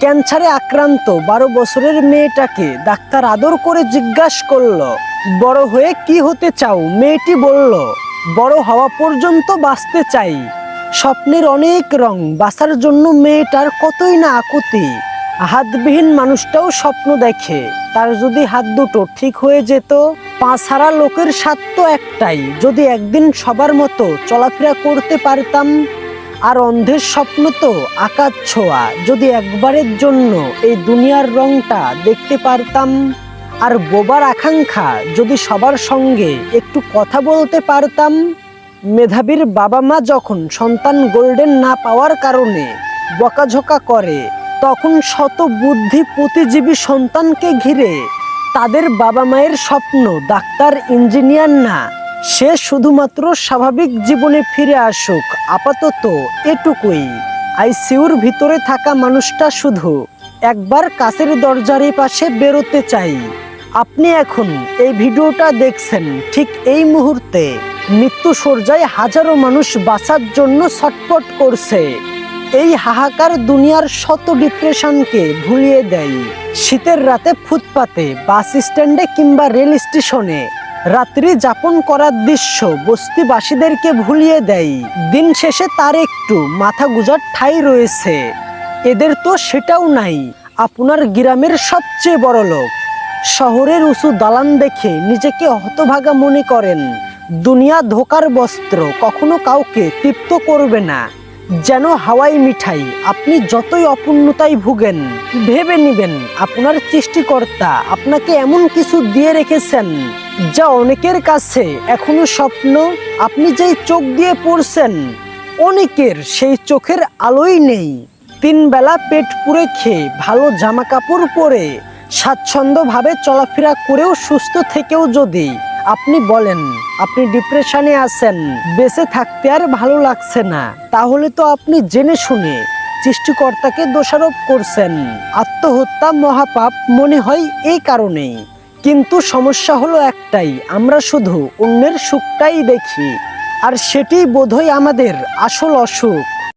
ক্যান্সারে আক্রান্ত 12 বছরের মেয়েটাকে ডাক্তার আদর করে জিজ্ঞাসা করলো, বড় হয়ে কি হতে চাও? মেয়েটি বলল, বড় হওয়া পর্যন্ত বাঁচতে চাই। স্বপ্নের অনেক রং, বাঁচার জন্য মেয়েটার কতই না আকুতি। হাতবিহীন মানুষটাও স্বপ্ন দেখে, তার যদি হাত দুটো ঠিক হয়ে যেত। পা ছাড়া লোকের স্বাদ তো একটাই, যদি একদিন সবার মতো চলাফেরা করতে পারতাম। আর অন্ধের স্বপ্ন তো আকাশ ছোঁয়া, যদি একবারের জন্য এই দুনিয়ার রংটা দেখতে পারতাম। আর বোবার আকাঙ্ক্ষা, যদি সবার সঙ্গে একটু কথা বলতে পারতাম। মেধাবীর বাবা মা যখন সন্তান গোল্ডেন না পাওয়ার কারণে বকাঝকা করে, তখন শত বুদ্ধি প্রতিজীবী সন্তানকে ঘিরে তাদের বাবা মায়ের স্বপ্ন ডাক্তার, ইঞ্জিনিয়ার না, সে শুধুমাত্র স্বাভাবিক জীবনে ফিরে আসুক। আপাতত এটুকুই। আইসিইউর ভিতরে থাকা মানুষটা শুধু একবার কাছের দরজার পাশে বেরোতে চাই। আপনি এখন এই ভিডিওটা দেখছেন, ঠিক এই মুহূর্তে মৃত্যু শয্যায় হাজারো মানুষ বাঁচার জন্য ছটফট করছে। এই হাহাকার দুনিয়ার শত ডিপ্রেশনকে ভুলিয়ে দেয়। শীতের রাতে ফুটপাতে, বাস স্ট্যান্ডে কিংবা রেল স্টেশনে রাত্রি যাপন করার দৃশ্য বস্তিবাসীদেরকে ভুলিয়ে দেয়। দিন শেষে তার একটু মাথা গুঁজার ঠাঁই রয়েছে, এদের তো সেটাও নাই। আপনার গ্রামের সবচেয়ে বড় লোক শহরের উঁচু দালান দেখে নিজেকে হতভাগা মনে করেন। দুনিয়া ধোকার বস্ত্র, কখনো কাউকে তৃপ্ত করবে না, যেন হাওয়াই মিঠাই। আপনি যতই অপূর্ণতায় ভুগেন, ভেবে নিবেন আপনার সৃষ্টিকর্তা আপনাকে এমন কিছু দিয়ে রেখেছেন যা অনেকের কাছে এখনো স্বপ্ন। আপনি যেই চোখ দিয়ে পড়ছেন, অনেকের সেই চোখের আলোই নেই। 3 বেলা পেট পুরে খেয়ে, ভালো জামা কাপড় পরে, স্বাচ্ছন্দ্যভাবে চলাফেরা করেও সুস্থ থেকেও যদি আপনি বলেন আপনি ডিপ্রেশনে আছেন, বেঁচে থাকতে আর ভালো লাগছে না, তাহলে তো আপনি জেনে শুনে সৃষ্টিকর্তাকে দোষারোপ করছেন। আত্মহত্যা মহাপাপ মনে হয় এই কারণেই। কিন্তু সমস্যা হলো একটাই, আমরা শুধু অন্যের সুখটাই দেখি, আর সেটাই বোধহয় আমাদের আসল অসুখ।